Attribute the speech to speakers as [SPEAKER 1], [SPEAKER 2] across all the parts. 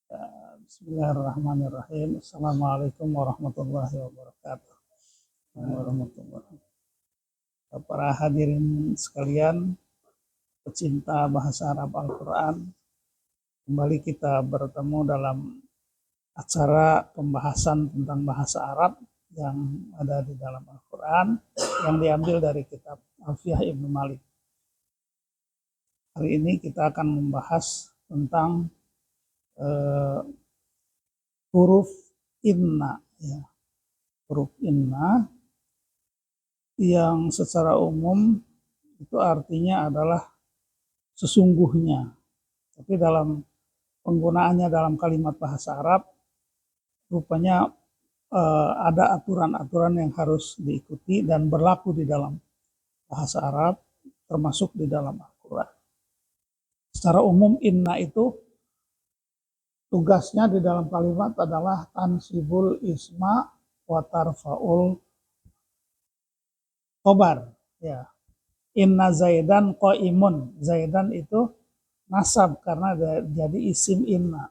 [SPEAKER 1] Bismillahirrahmanirrahim. Assalamualaikum warahmatullahi wabarakatuh. Warahmatullahi. Para hadirin sekalian, pecinta bahasa Arab Al-Quran, kembali kita bertemu dalam acara pembahasan tentang bahasa Arab yang ada di dalam Al-Quran yang diambil dari kitab Alfiyah Ibnu Malik. Hari ini kita akan membahas tentang huruf inna, ya. Huruf inna yang secara umum itu artinya adalah sesungguhnya. Tapi dalam penggunaannya dalam kalimat bahasa Arab, rupanya ada aturan-aturan yang harus diikuti dan berlaku di dalam bahasa Arab, termasuk di dalam Al-Quran. Secara umum inna itu tugasnya di dalam kalimat adalah tansibul isma wa tarfaul khobar, ya. Inna zaidan qaimun. Zaidan itu nasab karena jadi isim inna.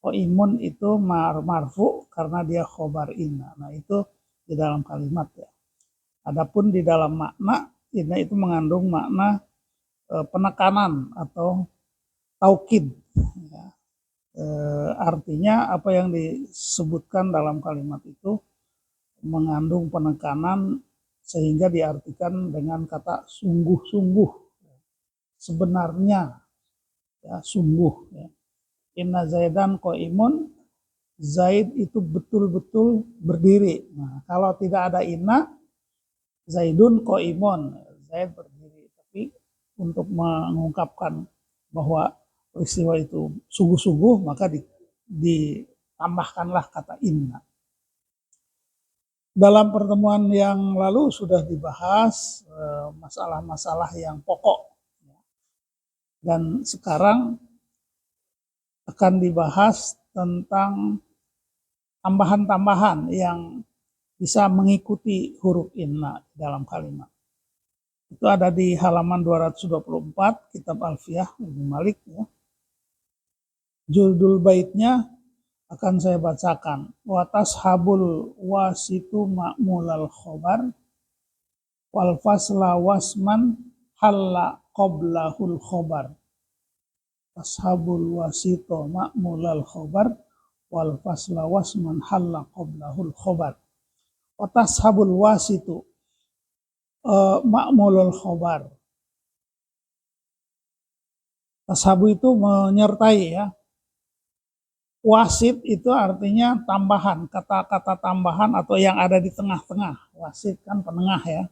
[SPEAKER 1] Qaimun itu marfu karena dia khobar inna. Nah, itu di dalam kalimat, ya. Adapun di dalam makna, inna itu mengandung makna penekanan atau taukid, ya. Artinya apa yang disebutkan dalam kalimat itu mengandung penekanan sehingga diartikan dengan kata sungguh-sungguh, sebenarnya, ya, sungguh, ya. Inna zaidan qaimun, Zaid itu betul-betul berdiri. Nah, kalau tidak ada inna, Zaidun qaimun, Zaid berdiri. Tapi untuk mengungkapkan bahwa peristiwa itu sungguh-sungguh, maka ditambahkanlah kata inna. Dalam pertemuan yang lalu sudah dibahas masalah-masalah yang pokok, dan sekarang akan dibahas tentang tambahan-tambahan yang bisa mengikuti huruf inna dalam kalimat. Itu ada di halaman 224 kitab Alfiyah Ibnu Malik, ya. Judul baitnya akan saya bacakan. Wa tashabul wasitu ma'mulal khobar wal fasla wasman halla qoblahul khobar. Tashabul wasito ma'mulal khobar wal fasla wasman halla qoblahul khobar. Wa tashabul wasitu ma'mulul khobar. Tashabu itu menyertai, ya. Wasit itu artinya tambahan, kata-kata tambahan atau yang ada di tengah-tengah. Wasit kan penengah, ya.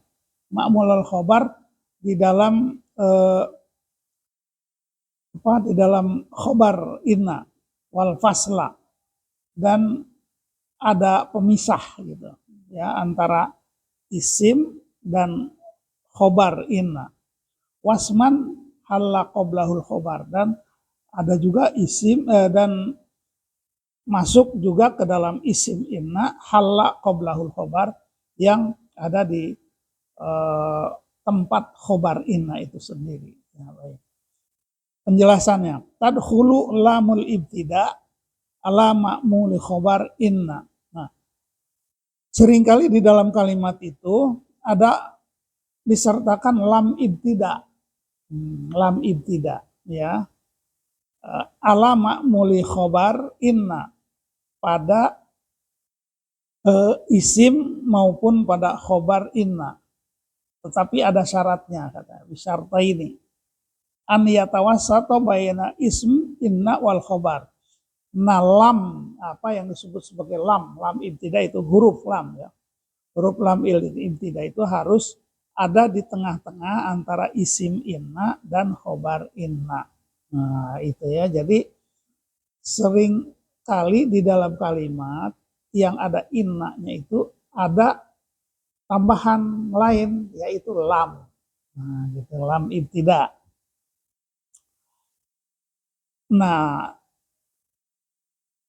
[SPEAKER 1] Ma'mulul khobar di dalam di dalam khobar inna wal fasla, dan ada pemisah gitu, ya, antara isim dan khobar inna. Wasman halla qoblahul khobar, dan ada juga isim dan masuk juga ke dalam isim inna halla qoblahul khobar yang ada di tempat khobar inna itu sendiri. Ya, baik. Penjelasannya, tadkhulu lamul ibtida ala ma'muli khobar inna. Nah, seringkali di dalam kalimat itu ada disertakan lam ibtida. Lam ibtida, ya. Ala ma'muli khobar inna, pada isim maupun pada khobar inna. Tetapi ada syaratnya, kata bisyarta ini. An yatawassata baina ism inna wal khobar. Nah, lam, apa yang disebut sebagai lam ibtida itu huruf lam, ya. Huruf lam ibtida itu harus ada di tengah-tengah antara isim inna dan khobar inna. Nah, itu, ya. Jadi sering kali di dalam kalimat yang ada inna-nya itu ada tambahan lain, yaitu lam. Nah, gitu, lam ibtida. Nah,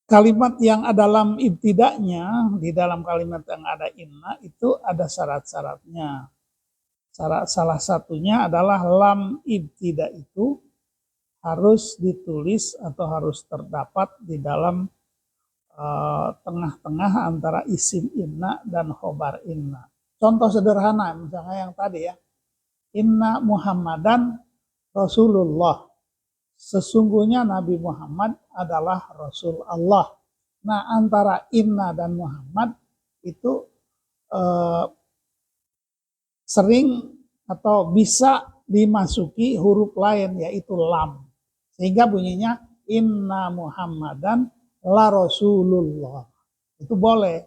[SPEAKER 1] kalimat yang ada lam ibtidanya di dalam kalimat yang ada inna itu ada syarat-syaratnya. Salah satunya adalah lam ibtida itu harus ditulis atau harus terdapat di dalam tengah-tengah antara isim inna dan khobar inna. Contoh sederhana misalnya yang tadi ya, inna Muhammadan Rasulullah. Sesungguhnya Nabi Muhammad adalah Rasul Allah. Nah, antara inna dan Muhammad itu sering atau bisa dimasuki huruf lain yaitu lam. Sehingga bunyinya inna Muhammadan la Rasulullah. Itu boleh.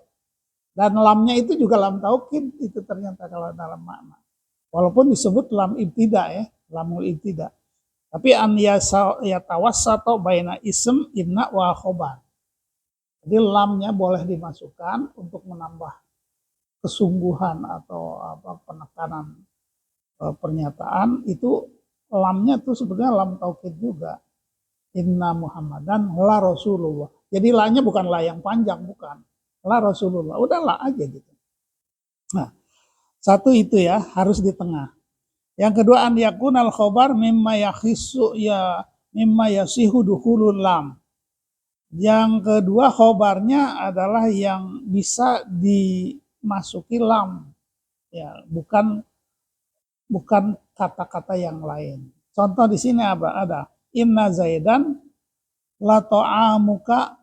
[SPEAKER 1] Dan lamnya itu juga lam taukid itu ternyata kalau dalam makna. Walaupun disebut lam ibtida ya, lamul ibtida. Tapi an yatawassato baina ism inna wa khobar. Jadi lamnya boleh dimasukkan untuk menambah kesungguhan atau penekanan pernyataan. Itu lamnya tuh sebenarnya lam taukid juga. Inna Muhammadan la Rasulullah. Jadi la-nya bukan la yang panjang, bukan. La Rasulullah. Udah la aja gitu. Nah, satu itu ya, harus di tengah. Yang kedua an yakunal khobar mimma yakhisu ya mimma yasihu dukhulul lam. Yang kedua khobarnya adalah yang bisa dimasuki lam. Ya, bukan kata-kata yang lain. Contoh di sini ada inna zaidan la ta'amuka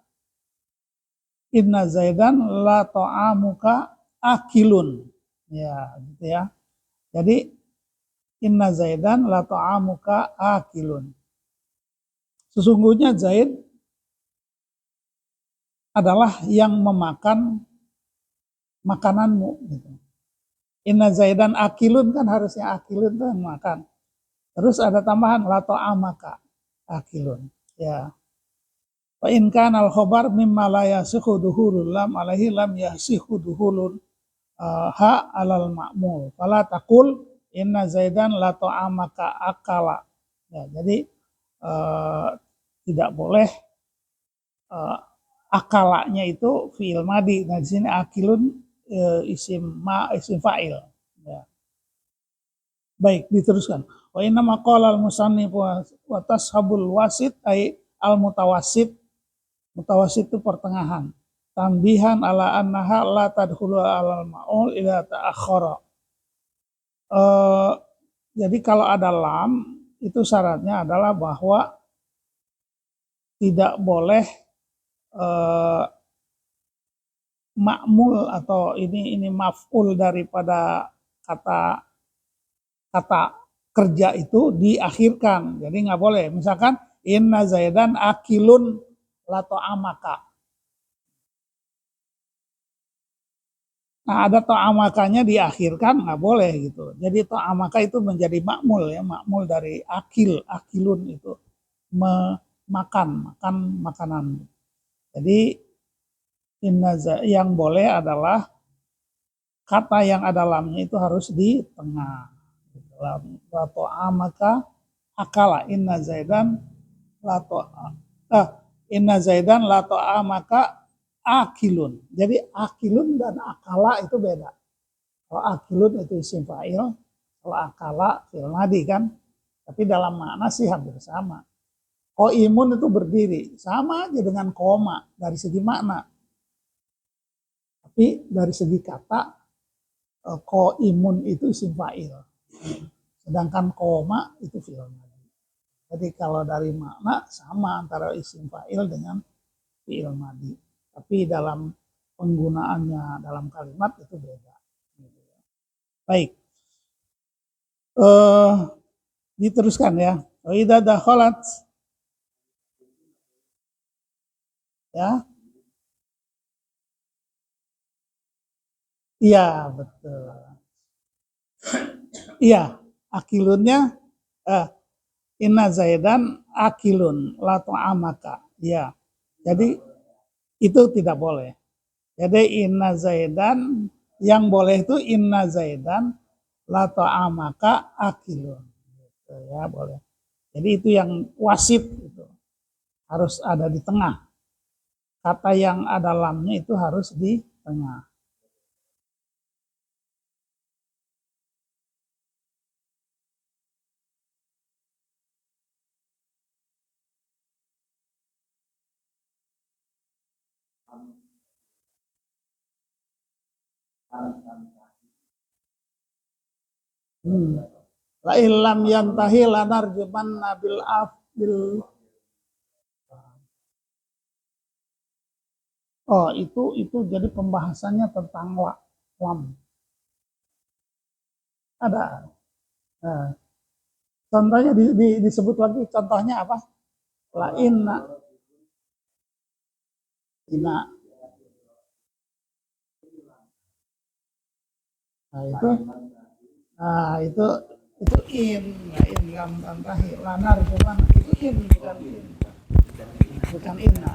[SPEAKER 1] inna zaidan la ta'amuka akilun. Ya, gitu ya. Jadi inna zaidan la ta'amuka akilun. Sesungguhnya Zaid adalah yang memakan makananmu gitu. Inna zaidan akilun kan harusnya akilun itu yang makan. Terus ada tambahan la ta'amaka akilun. Ya. Wa in kana al-khabar mimma la yasihu duhulul lam alaihi lam yasihu duhulul ha alal ma'mul. Fala taqul inna zaidan la ta'amaka akala. Ya, jadi tidak boleh akalanya itu fi'il madi. Nah di sini akilun isim fa'il. Ya. Baik, diteruskan. Wa inna maqala al-musannif wa tashabul wasit ay al-mutawasit. Mutawasit itu pertengahan. Tambihan ala annaha la tadkhulu alal ma'ul ila ta'akhkhara. Jadi kalau ada lam itu syaratnya adalah bahwa tidak boleh ma'mul atau ini maf'ul daripada kata kerja itu diakhirkan. Jadi nggak boleh. Misalkan inna zaidan akilun la ta'amaka. Nah ada ta'amakanya diakhirkan nggak boleh gitu. Jadi ta'amaka itu menjadi makmul ya, makmul dari akilun itu makan makanan. Jadi yang boleh adalah kata yang ada lamnya itu harus di tengah. La ta'amaka akala inna zaidan la ta'amaka akilun. Jadi akilun dan akala itu beda. Kalau akilun itu isim fa'il, kalau akala fi'il madi kan. Tapi dalam makna sih hampir sama. Qaimun itu berdiri, sama aja dengan koma dari segi makna. Tapi dari segi kata qaimun itu isim fa'il. Sedangkan koma itu fi'il madi. Jadi kalau dari makna sama antara isim fa'il dengan fi'il madi. Tapi dalam penggunaannya dalam kalimat itu beda. Baik. Diteruskan ya. Wa idza dakhalat ya. Iya, betul. Iya, akilunnya inna zaidan akilun la ta'amaka. Ya. Jadi itu tidak boleh. Jadi inna zaidan yang boleh itu inna zaidan la ta'amaka akilun. Gitu ya, boleh. Jadi itu yang wasit gitu. Harus ada di tengah. Kata yang ada lamnya itu harus di tengah. La illam yantahi lanarjumanna bil af bil. Oh, itu jadi pembahasannya tentang lam. Ada. Nah, contohnya disebut lagi, contohnya apa? La inna. Inna. Nah itu in lam tantahi lanar cuman itu in bukan inna. Bukan inna.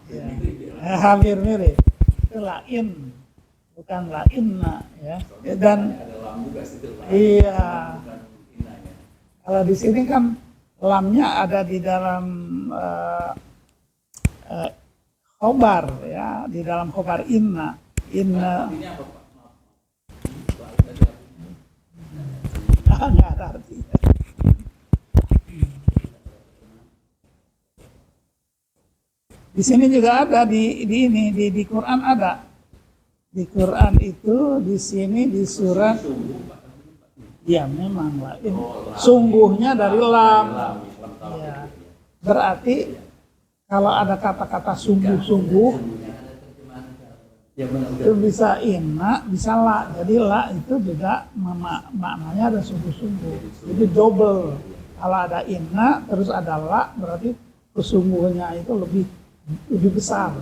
[SPEAKER 1] Ya. Hampir mirip. Itu la in bukan la inna ya. Dan iya. Kalau di sini kan lamnya ada di dalam khobar ya, di dalam khobar inna nggak ada artinya. Di sini juga ada di Quran ada. Di Quran itu di sini di surat ya memang lah. Sungguhnya dari lam. Ya. Berarti kalau ada kata-kata sungguh-sungguh itu bisa inna, bisa la. Jadi la itu juga maknanya ada sungguh-sungguh. Jadi double. Kalau ada inna terus ada la berarti kesungguhnya itu lebih besar.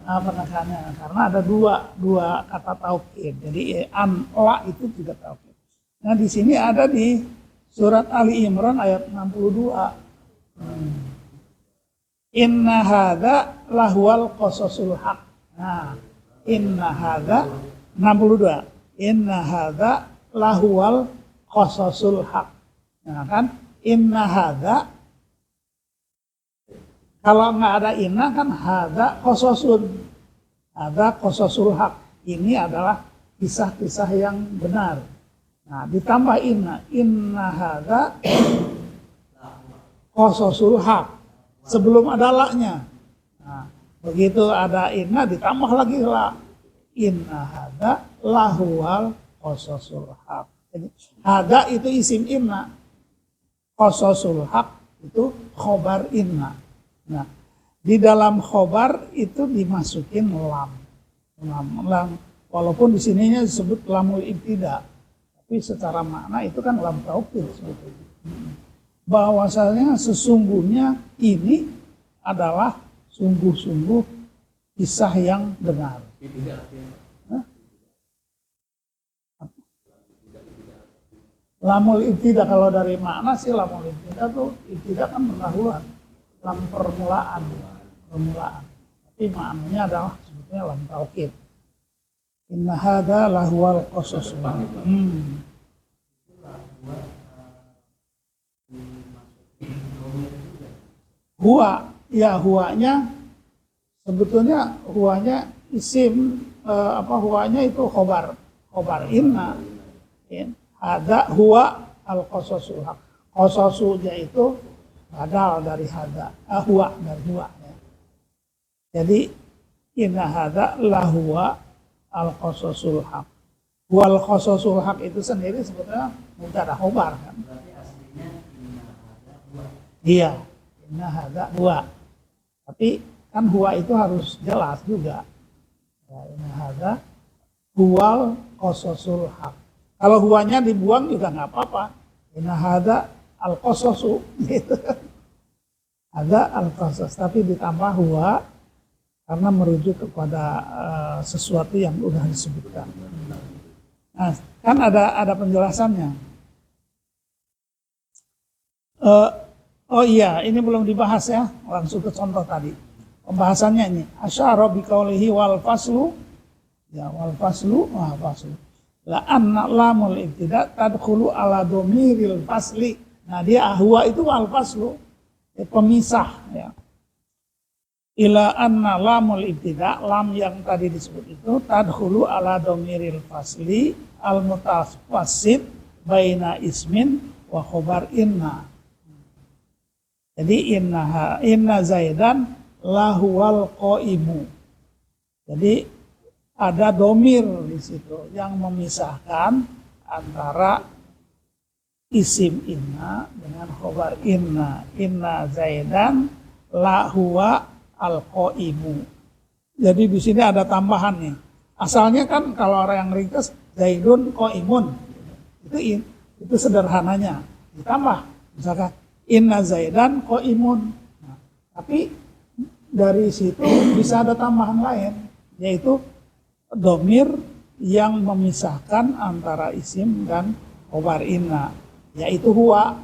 [SPEAKER 1] Nah, penekanannya karena ada dua kata taukid. Jadi an la itu juga taukid. Nah, di sini ada di surat Ali Imran ayat 62. Inna hadza lahwal qasasul haq. Nah, inna hadza 62. Inna hadza lahwal qasasul haq. Nah, kan inna hadza kalau nggak ada inna kan hadza qasasun. Hadza qasasul haq. Ini adalah kisah-kisah yang benar. Nah, ditambah inna hadza qasasul haq. Sebelum ada la-nya. Nah, begitu ada inna ditambah lagi la. Inna hadza lahuwal qasasul haq. Jadi hadza itu isim inna. Qasasul haq itu khobar inna. Nah, di dalam khobar itu dimasukin lam. Walaupun di sininya disebut lamul ibtida, tapi secara makna itu kan lam taukid sebetulnya. Bahwasanya sesungguhnya ini adalah sungguh-sungguh kisah yang benar. Lamul ibtida kalau dari makna sih lamul ibtida tuh ibtida kan pendahuluan. Lam permulaan. Tapi maknanya adalah sebetulnya lam taukid. Inna hadza lahuwal qasas. Huwa, ya huwanya sebetulnya huwanya isim huwanya itu khobar inna. Hadza huwa al qasasul haq. Qasasunya itu badal dari hadza, huwa dari huwa ya. Jadi inna hadza lahuwa al qasasul haq. Wal qasasul haq itu sendiri sebetulnya mubtada khobar kan. Iya, inna hadza huwa. Tapi kan huwa itu harus jelas juga. Ya, inna hadza huwal qasasul haq. Kalau huwanya dibuang juga nggak apa-apa. Inna hadza al-qasasu gitu. Ada al-qasas tapi ditambah huwa karena merujuk kepada sesuatu yang udah disebutkan. Nah, kan ada penjelasannya. Oh iya, ini belum dibahas ya, langsung ke contoh tadi. Pembahasannya ini, asyara biqaulihi wal faslu. Ya, wal faslu. La anna lamul ibtida tadkhulu ala dhamiril fasli. Nah, dia huwa itu al faslu, pemisah ya. Ila anna lamul ibtida, lam yang tadi disebut itu tadkhulu ala dhamiril fasli al mutawassit baina ismin wa khobar inna. Jadi inna Zaidan lahuwal qaimu. Jadi ada domir di situ yang memisahkan antara isim inna dengan khobar inna. Inna Zaidan lahuwa al qaimu. Jadi di sini ada tambahannya. Asalnya kan kalau orang yang ringkas Zaidun qaimun. Itu sederhananya. Ditambah misalkan inna Zaidan qaimun. Nah, tapi dari situ bisa ada tambahan lain, yaitu domir yang memisahkan antara isim dan khobar inna, yaitu huwa.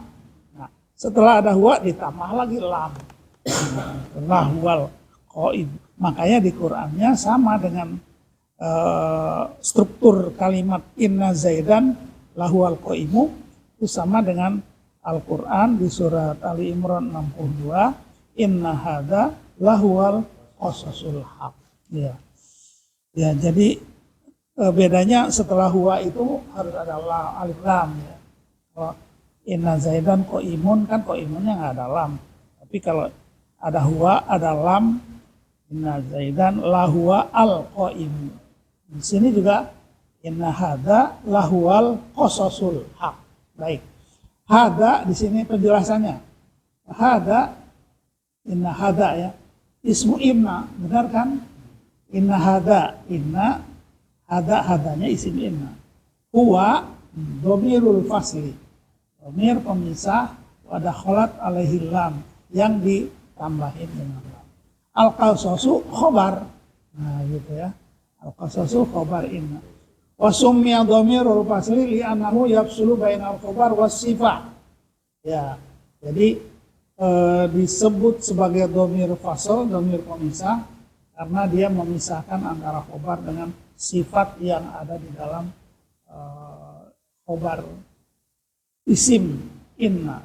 [SPEAKER 1] Nah, setelah ada huwa ditambah lagi lam. Lahuwal qaim. Makanya di Qur'annya sama dengan struktur kalimat inna Zaidan lahuwal qaimu itu sama dengan Al-Quran di surat Ali Imran 62, inna hadza lahuwal qasasul haq. Ya. Ya, jadi bedanya setelah huwa itu harus ada alif lam ya. Kalau inna Zaidan qaimun kan qaimunnya enggak ada lam. Tapi kalau ada huwa, ada lam, inna Zaidan lahuwa al qaimu. Di sini juga inna hadza lahuwal qasasul haq. Baik. Hada di sini penjelasannya. Hada, inna hada ya. Ismu inna, benar kan? Inna hada, inna hada hadanya isim inna. Huwa dhamirul fasli. Dhamir pemisah pada kholat alaihi lam yang ditambahin dengan lam. Al-qasasu khobar. Nah gitu ya. Al-qasasu khobar inna. Wasummiya dhamirul fasli li'annahu yafsulu bainal khobar was sifah. Ya, jadi disebut sebagai dhamir fasl, dhamir pemisah karena dia memisahkan antara khobar dengan sifat yang ada di dalam khobar isim inna.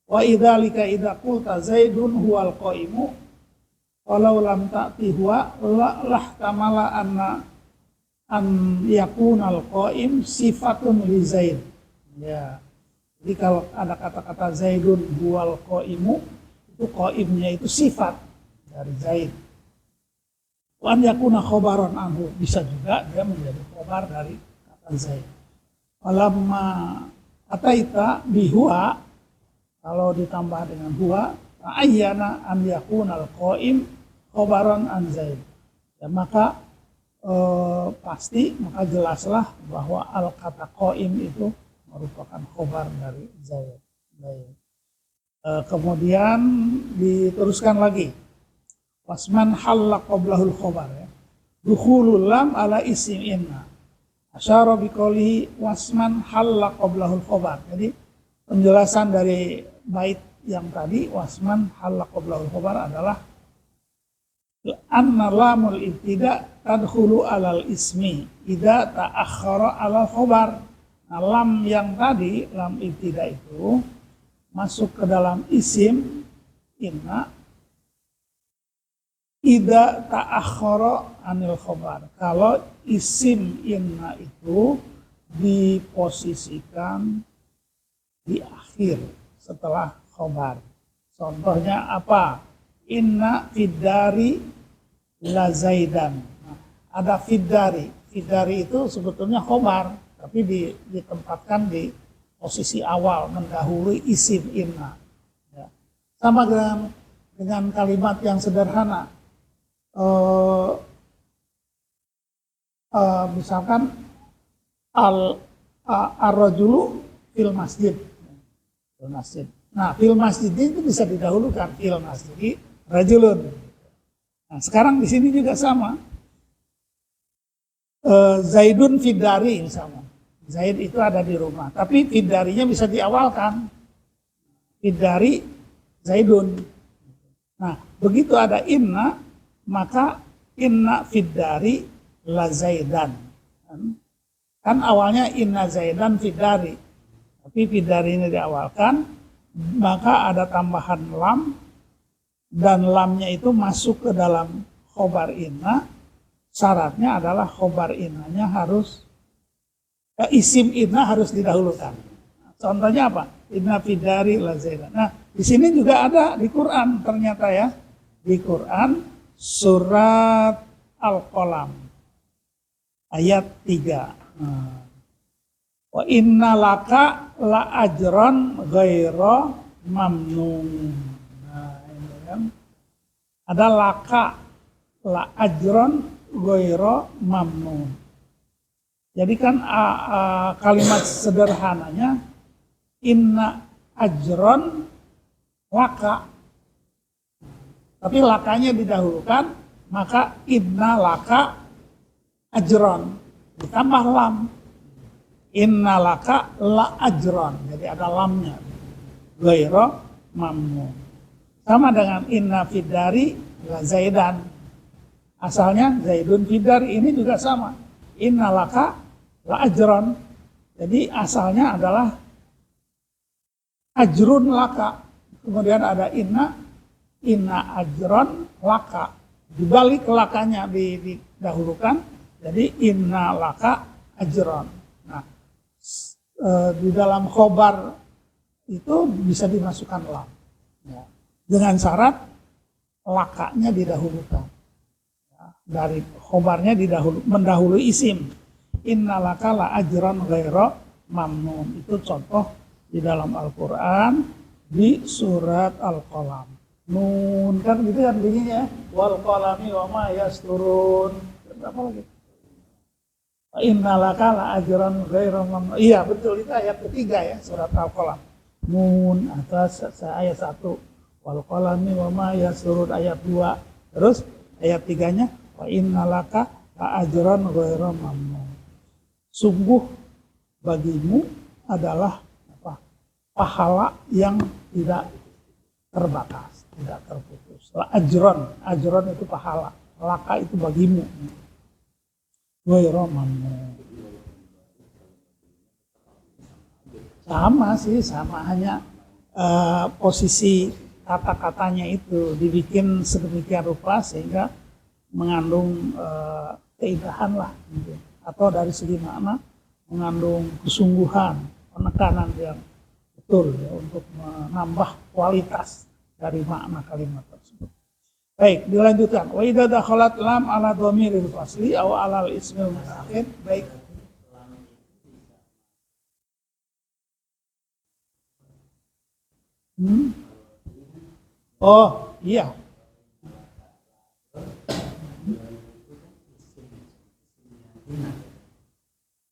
[SPEAKER 1] Wa idzalika idza qulta Zaidun huwal qaimu walau lam ta'ti huwa lahtamala an yakunal qaim sifatun li Zaid. Ya. Jadi kalau ada kata-kata Zaidun huwal qaimu, itu qaimnya itu sifat dari Zaid. Wa an yakuna khobaron anhu, bisa juga dia menjadi khobar dari kata Zaid. Walamma ataita bihuwa, kalau ditambah dengan huwa, ayyana an yakunal qaim khobaron an Zaid. Ya, maka pasti, maka jelaslah bahwa al-kata qaim itu merupakan khobar dari Zaid. Kemudian diteruskan lagi. Wasman halla qoblahul khobar ya. Dukhulul lam ala isim inna. Asyara biqaulihi wasman halla qoblahul khobar. Jadi penjelasan dari bait yang tadi wasman halla qoblahul khobar adalah anna lamul ibtida tadkhulu alal ismi idza ta'akhkhara alal khobar. Nah, lam yang tadi, lam ibtida itu masuk ke dalam isim inna idza ta'akhkhara anil khobar. Kalau isim inna itu diposisikan di akhir setelah khobar. Contohnya apa? Inna fiddari la Zaidan. Nah, ada fiddari. Fiddari itu sebetulnya khobar, tapi ditempatkan di posisi awal, mendahului isim inna. Ya. Sama dengan kalimat yang sederhana. Misalkan ar-rajulu fil masjid. Fil masjid. Nah, fil masjid itu bisa didahulukan, fil masjid rajulun. Nah, sekarang di sini juga sama. Zaidun fiddari misalnya. Zaid itu ada di rumah, tapi fiddarinya bisa diawalkan. Fiddari Zaidun. Nah, begitu ada inna, maka inna fiddari la Zaidan. Kan awalnya inna Zaidan fiddari. Tapi fiddari ini diawalkan, maka ada tambahan lam, dan lamnya itu masuk ke dalam khobar inna. Syaratnya adalah khobar innanya harus, isim inna harus didahulukan. Contohnya apa? Inna fiddari la Zaidan. Nah, di sini juga ada di Quran ternyata ya. Di Quran surat Al-Qalam ayat 3. Wa inna laka la ajran ghaira mamnun. Nah, ini kan ada laka la ajran ghaira mamnun. Jadi kan kalimat sederhananya inna ajron laka, tapi lakanya didahulukan, maka inna laka ajron ditambah lam, inna laka la ajron, jadi ada lamnya, ghaira mamnun. Sama dengan inna fidari la zaidan, asalnya zaidun fidari, ini juga sama, inna laka la ajron, jadi asalnya adalah ajrun laka, kemudian ada inna ajron laka, dibalik lakanya didahulukan, jadi inna laka ajron. Nah, di dalam khobar itu bisa dimasukkan lam, ya, dengan syarat lakanya didahulukan, ya, dari khobarnya mendahului isim. Inna laka la ajron ghaira mamnun, itu contoh di dalam Al-Quran di surat Al-Qalam. Nun kan gitu kan bunyinya, wal qalami wa ma yasturun. Apa lagi? Innalaka la ajran ghairu mamnun. Iya betul, itu ayat ketiga ya surat Al-Qalam. Nun atas ayat 1, wal qalami wa ma yasturun ayat 2. Terus ayat 3-nya wa innalaka la ajran ghairu mamnun. Sungguh bagimu adalah pahala yang tidak terbatas, tidak terputus. Ajron itu pahala, laka itu bagimu. Sama sih, sama, hanya posisi kata-katanya itu dibikin sedemikian rupa sehingga mengandung keindahan lah, gitu. Atau dari segi makna mengandung kesungguhan, penekanan yang betul ya, untuk menambah kualitas dari makna kalimat tersebut. Baik, dilanjutkan. Wa idza dakhalat lam ala dhamiril fasli aw ala al-ismil mutaakhir. Baik. Oh, iya.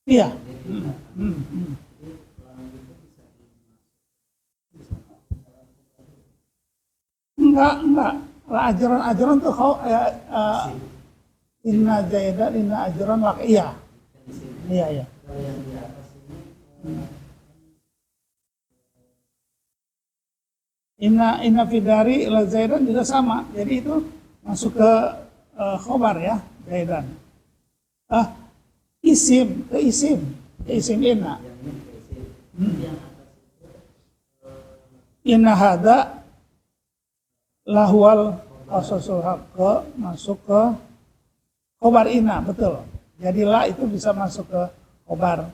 [SPEAKER 1] Iya. Enggak. Ajaran tuh inna jaidan, inna ajaran lak. Iya. Inna fidari la zaidan juga sama. Jadi itu masuk ke khobar ya, zaidan. Isim inna. Inna hada lahwal qasasul haqq, masuk ke khobar inna, betul. Jadi la itu bisa masuk ke khobar,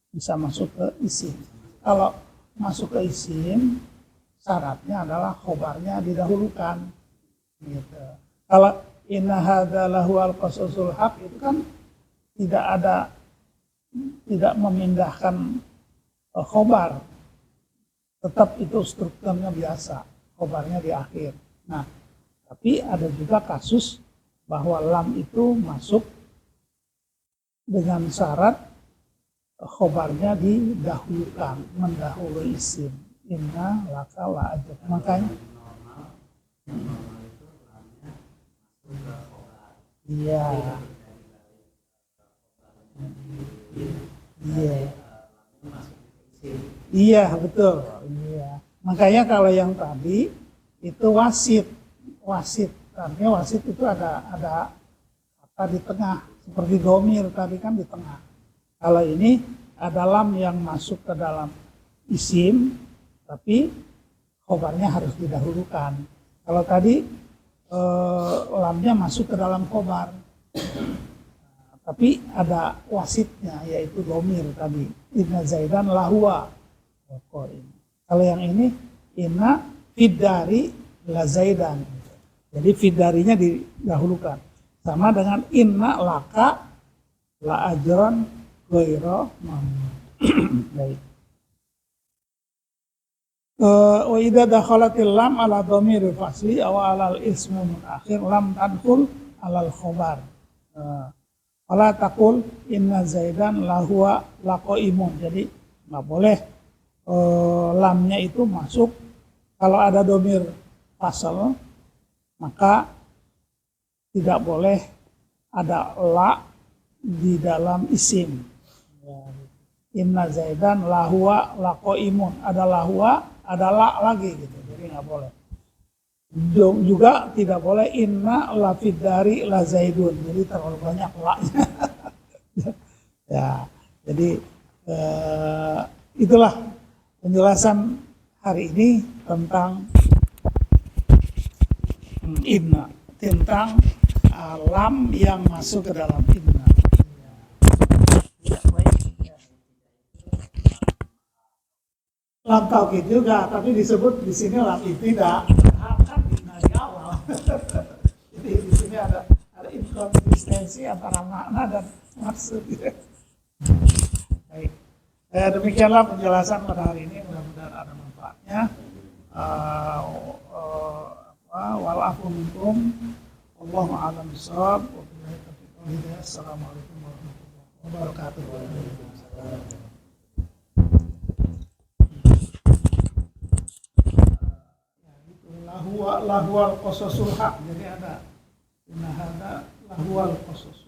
[SPEAKER 1] bisa masuk ke isim. Kalau masuk ke isim, syaratnya adalah khobarnya didahulukan. Gitu. Kalau inna hadza lahwal qasasul haqq itu kan tidak memindahkan khobar, tetap itu strukturnya biasa, khobarnya di akhir. Nah, tapi ada juga kasus bahwa lam itu masuk dengan syarat khobarnya didahulukan, mendahului isim. Inna laka la ajr. Makanya Iya, betul. Iya. Makanya kalau yang tadi itu wasit. Artinya wasit itu ada kata di tengah, seperti domir tadi kan di tengah. Kalau ini ada lam yang masuk ke dalam isim, tapi khobarnya harus didahulukan. Kalau tadi lamnya masuk ke dalam khobar, tapi ada wasitnya, yaitu domir tadi. Inna zaidan lahuwa. Kalau yang ini inna Fidari la Zaidan. Jadi fidarinya didahulukan. Sama dengan inna laka la ajron ghaira mamnun. Baik. Wa idza dakhalatil lam ala dhamiril fasli aw ala al ismi min akhir lam tadkhul ala al khabar. Wala taqul inna Zaidan lahuwa laqaimun. Jadi nggak boleh lamnya itu masuk kalau ada dhamir fasal, maka tidak boleh ada la di dalam isim. Inna Zaidan lahuwa laqaimun. Ada lahuwa, ada la lagi gitu. Jadi nggak boleh. Juga tidak boleh inna la fidari la Zaidun. Jadi terlalu banyak la-nya. Ya, jadi itulah penjelasan hari ini tentang inna, tentang lam yang masuk ke dalam inna. Lam taukid juga, tapi disebut di sini lam ibtida. Kan inna di awal. Jadi di sini ada inkonsistensi antara makna dan maksud. Baik. Demikianlah penjelasan pada hari ini, mudah-mudahan ada manfaatnya. Walafu minkum, wallahu a'lam bishawab. Assalamualaikum warahmatullahi wabarakatuh. Lahuwal qasasul haq. Jadi ada inna hadza lahuwal qasasul